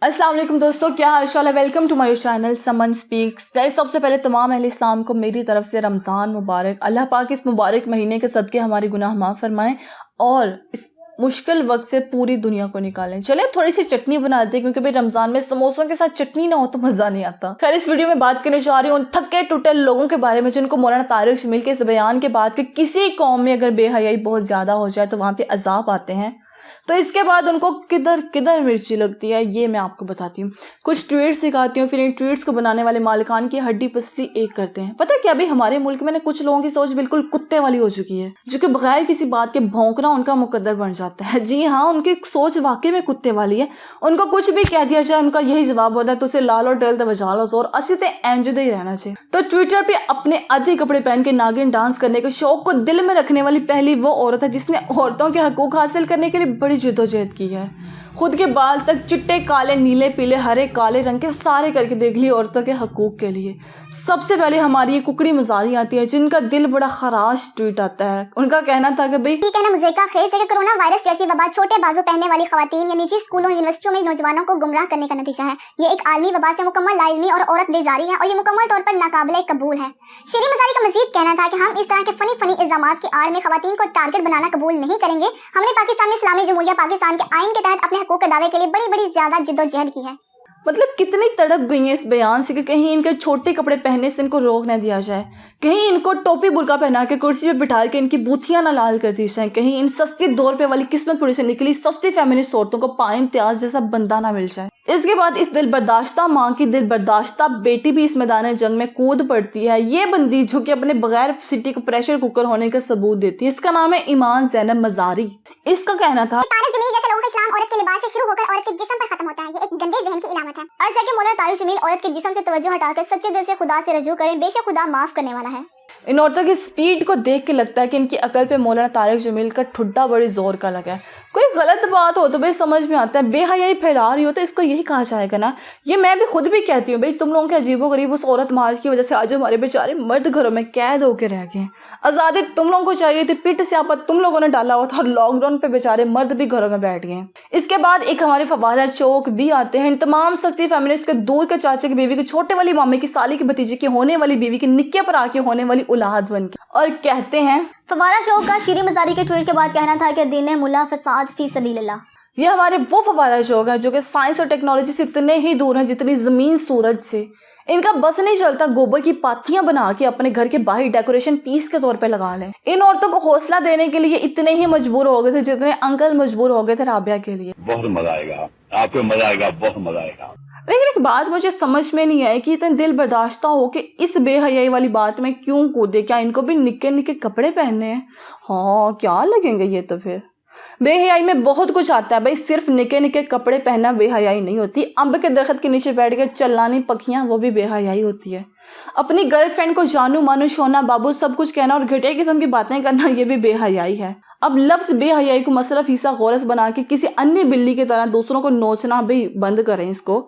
अस्सलाम वालेकुम दोस्तों, क्या हाल चाल है। Welcome to my channel Saman speaks. Guys, सबसे पहले तमाम अहले इस्लाम को मेरी तरफ से रमज़ान मुबारक। अल्लाह पाक इस मुबारक महीने के सदके हमारे गुनाह माफ़ फरमाएं और इस मुश्किल वक्त से पूरी दुनिया को निकालें। चले थोड़ी सी चटनी बनाते हैं, क्योंकि भाई रमज़ान में समोसों के साथ चटनी ना हो तो मज़ा नहीं आता। खैर, इस वीडियो में बात करने जा रही हूँ उन थके टूटे लोगों के बारे में जिनको मौलाना तारिक जमील के इस बयान के बाद कि किसी कौम में अगर बेहयाई बहुत ज़्यादा हो जाए तो वहाँ पे अजाब आते हैं, तो इसके बाद उनको किधर किधर मिर्ची लगती है, ये मैं आपको बताती हूँ। कुछ ट्वीट्स दिखाती हूँ, फिर इन ट्वीट्स को बनाने वाले मालिकान की हड्डी पसली एक करते हैं। पता है क्या, अभी हमारे मुल्क में ना कुछ लोगों की सोच बिल्कुल कुत्ते वाली हो चुकी है, जो कि बगैर किसी बात के भौंकना उनका मुकद्दर बन जाता है। जी हाँ, उनकी सोच वाकई में कुत्ते वाली है। उनको कुछ भी कह दिया जाए उनका यही जवाब होता है, तो उसे लाल और डल तो बजा लो जोर, असी ते एंजुदे ही रहना चाहिए। तो ट्विटर पे अपने आधे कपड़े पहन के नागिन डांस करने के शौक को दिल में रखने वाली पहली वो औरत है जिसने औरतों के हकूक हासिल करने के लिए बड़ी जद्दोजहद की है। खुद के बाल तक चिट्टे काले नीले पीले हरे काले रंग के सारे करके देख लिए औरतों के हकूक के लिए। सबसे पहले हमारी ये कुकड़ी मजारी आती है जिनका दिल बड़ा खराश ट्वीट आता है। उनका कहना था कि भाई कहना मुझे का खेस है कि कोरोना वायरस जैसी वबा छोटे बाजू पहनने वाली खवातीन या निजी स्कूलों यूनिवर्सिटियों में नौजवानों को गुमराह करने का नतीजा है। ये एक आलमी वबा से मुकम्मल लाइल्मी और औरत बेजारी है और ये मुकम्मल तौर पर नाकाबिले कबूल है। शेरी मजारी का मजीद कहना था कि हम इस तरह के फनी इल्जामात की आड़ में खवातीन को टारगेट बनाना कबूल नहीं करेंगे। हमने पाकिस्तान में इस्लामी जमहूरिया पाकिस्तान के आइन के तहत अपने हकूक के दावे के लिए बड़ी ज्यादा जिद्दोजहद की है। मतलब कितनी तड़प गई है इस बयान से कि कहीं इनके छोटे कपड़े पहनने से इनको रोक न दिया जाए, कहीं इनको टोपी बुर्का पहना के कुर्सी पे बिठा के इनकी बूथियां ना लाल कर दी जाए, कहीं इन सस्ती 2 रुपए वाली किस्मतपुरी से निकली सस्ती फेमिनिस्ट औरतों को पाए इम्तियाज जैसा बंदा ना मिल जाए। इसके बाद इस दिल बर्दाश्ता माँ की दिल बर्दाश्ता बेटी भी इस मैदान जंग में कूद पड़ती है। ये बंदी जो कि अपने बगैर सिटी को प्रेशर कुकर होने का सबूत देती है। इसका नाम है ईमान ज़ैनब मज़ारी। इसका कहना था तारिक जमील जैसे लोगों का इस्लाम औरत के लिबास से शुरू होकर औरत के जिस्म पर खत्म होता है। ये एक गंदे जहन की इलामत है। अर्ज़ है कि मौलाना तारिक जमील औरत के जिस्म से तवज्जो हटाकर सच्चे दिल से खुदा से रजू करें, बेशक खुदा माफ करने वाला है। इन औरतों की स्पीड को देख के लगता है कि इनकी अकल पे मौलाना तारिक जमील का ठुड्डा बड़ी जोर का लगा है। कोई गलत बात हो तो भाई समझ में आता है, बेहयाई फैला रही हो तो इसको यही कहा जाएगा ना। ये मैं भी खुद भी कहती हूँ भाई, तुम लोगों के अजीबोगरीब उस औरत मार्च की वजह से आज हमारे बेचारे मर्द घरों में कैद होकर रह गए हैं। आज़ादी तुम लोगों को चाहिए थी, पिट स्यापा तुम लोगों ने डाला हुआ था और लॉकडाउन पे बेचारे मर्द भी घरों में बैठ गए हैं। इसके बाद एक हमारे फवारा चौक भी आते हैं। इन तमाम सस्ती फेमिनिस्ट के दूर के चाचे की बीवी की छोटे वाली मामे की साली की भतीजे की होने वाली बीवी की निक्के पर आके होने वाली औलाद बन के और कहते हैं फवारा चौक का शेरी मजारी के ट्वीट के बाद कहना था कि दीन मुल्ला फसाद फी सबीलिल्लाह। ये हमारे वो फवारा चौक है जो कि साइंस और टेक्नोलॉजी से इतने ही दूर हैं जितनी जमीन सूरज से। इनका बस नहीं चलता गोबर की पाथियां बना के अपने घर के बाहर डेकोरेशन पीस के तौर पे लगा लें। इन औरतों को हौसला देने के लिए इतने ही मजबूर हो गए थे जितने अंकल मजबूर हो गए थे राबिया के लिए। बहुत मजा आएगा आपको, मजा आएगा, बहुत मजा आएगा। लेकिन एक बात मुझे समझ में नहीं आई कि इतने दिल बर्दाश्ता हो कि इस बेहयाई वाली बात में क्यों कूदे। क्या इनको भी निक्के निक्के कपड़े पहनने हैं? हाँ, क्या लगेंगे ये तो फिर। बेहयाई में बहुत कुछ आता है भाई, सिर्फ निके निके कपड़े पहनना बेहयाई नहीं होती। अम्ब के दरख्त के नीचे बैठ के चलानी पखियां, वो भी बेहयाई होती है। अपनी गर्लफ्रेंड को जानू मानू सोना बाबू सब कुछ कहना और घटिया किस्म की बातें करना, ये भी बेहयाई है। अब लफ्ज बेहयाई को मसला फीसा गौरस बना के किसी अन्य बिल्ली की तरह दूसरों को नोचना भी बंद करें। इसको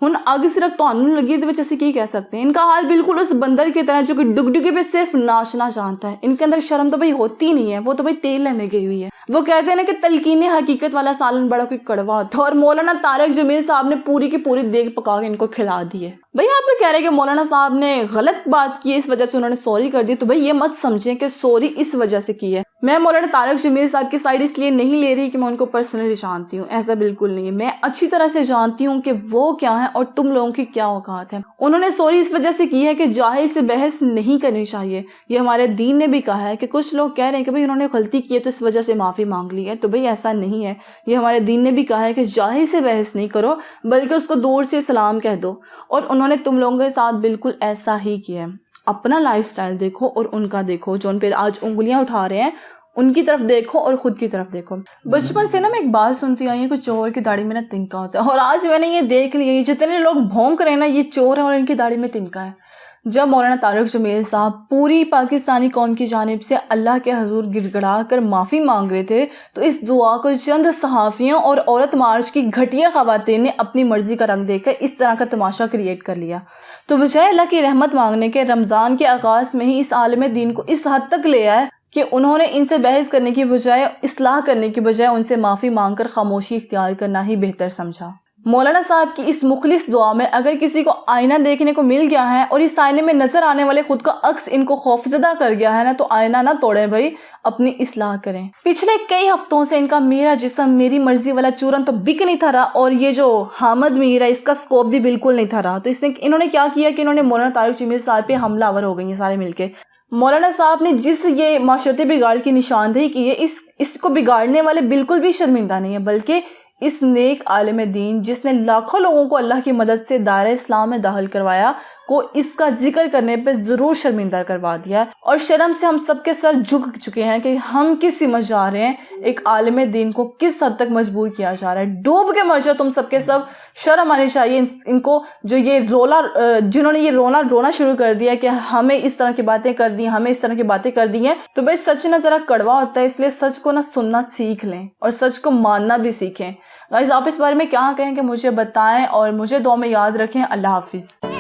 हुन आगे सिर्फ तोनू लगी तो ऐसे की कह सकते हैं। इनका हाल बिल्कुल उस बंदर की तरह जो कि डुगडुगी पे सिर्फ नाचना जानता है। इनके अंदर शर्म तो भाई होती नहीं है, वो तो भाई तेल लेने गई हुई है। वो कहते हैं ना कि तलकीने हकीकत वाला सालन बड़ा कोई कड़वा होता है, और मौलाना तारिक जमील साहब ने पूरी की पूरी देग पका के इनको खिला दी है। भाई आप कह रहे हैं कि मौलाना साहब ने गलत बात की है, इस वजह से उन्होंने सॉरी कर दी, तो भाई ये मत समझें कि सॉरी इस वजह से की है। मैं मौलाना तारिक जमील साहब की साइड इसलिए नहीं ले रही कि मैं उनको पर्सनली जानती हूँ, ऐसा बिल्कुल नहीं है। मैं अच्छी तरह से जानती हूँ कि वो क्या है और तुम लोगों की क्या औकात है। उन्होंने सॉरी इस वजह से की है कि जाहिल से बहस नहीं करनी चाहिए। ये हमारे दीन ने भी कहा है कि कुछ लोग कह रहे हैं कि भाई उन्होंने गलती की है तो इस वजह से माफ़ी मांग ली है, तो भाई ऐसा नहीं है। ये हमारे दीन ने भी कहा है कि जाहिल से बहस नहीं करो बल्कि उसको दूर से सलाम कह दो, और उन्होंने तुम लोगों के साथ बिल्कुल ऐसा ही किया है। अपना लाइफस्टाइल देखो और उनका देखो, जो उन पर आज उंगलियां उठा रहे हैं उनकी तरफ देखो और खुद की तरफ देखो। बचपन से ना मैं एक बात सुनती आई हूँ कि चोर की दाढ़ी में ना तिनका होता है, और आज मैंने ये देख लिया, जितने लोग भौंक रहे हैं ना ये चोर है और इनकी दाढ़ी में तिनका है। जब मौलाना तारिक जमील साहब पूरी पाकिस्तानी कौम की जानिब से अल्लाह के हजूर गिड़गड़ा कर माफ़ी मांग रहे थे, तो इस दुआ को चंद सहाफ़ियों और औरत मार्च की घटिया ख़वातीन ने अपनी मर्ज़ी का रंग देकर इस तरह का तमाशा क्रिएट कर लिया। तो बजाय अल्लाह की रहमत मांगने के रमज़ान के आगाज़ में ही इस आलम दीन को इस हद तक ले आए कि उन्होंने इनसे बहस करने की बजाय, इस्लाह करने की बजाय उनसे माफ़ी मांगकर खामोशी इख्तियार करना ही बेहतर समझा। مولانا صاحب کی اس مخلص دعا میں اگر کسی کو آئینہ دیکھنے کو مل گیا ہے اور اس آئینے میں نظر آنے والے خود کا عکس ان کو خوفزدہ کر گیا ہے نا، تو آئینہ نہ توڑیں بھائی، اپنی اصلاح کریں۔ پچھلے کئی ہفتوں سے ان کا میرا جسم میری مرضی والا چورن تو بک نہیں تھا رہا، اور یہ جو حامد میر ہے اس کا سکوپ بھی بالکل نہیں تھا رہا۔ تو انہوں نے کیا کیا کہ انہوں نے مولانا طارق چشمیل صاحب پہ حملہ آور ہو گئی ہیں سارے مل کے۔ مولانا صاحب نے جس یہ معاشرتی بگاڑ کی نشاندہی کی ہے، اس کو بگاڑنے والے بالکل بھی شرمندہ نہیں ہیں، بلکہ اس نیک عالم دین جس نے لاکھوں لوگوں کو اللہ کی مدد سے دائرہ اسلام میں داخل کروایا کو اس کا ذکر کرنے پہ ضرور شرمندہ کروا دیا ہے، اور شرم سے ہم سب کے سر جھک چکے ہیں کہ ہم کس سمجھ جا رہے ہیں، ایک عالم دین کو کس حد تک مجبور کیا جا رہا ہے۔ ڈوب کے مر جاؤ تم سب کے سب، شرم آنی چاہیے ان کو جو یہ جنہوں نے یہ رونا شروع کر دیا کہ ہمیں اس طرح کی باتیں کر دی، ہمیں اس طرح کی باتیں کر دی ہیں۔ تو بھائی سچ نہ ذرا کڑوا ہوتا ہے، اس لیے سچ کو نہ سننا سیکھ لیں اور سچ کو ماننا بھی سیکھیں۔ گائز آپ اس بارے میں کیا کہیں کہ مجھے بتائیں اور مجھے دعا میں یاد رکھیں۔ اللہ حافظ۔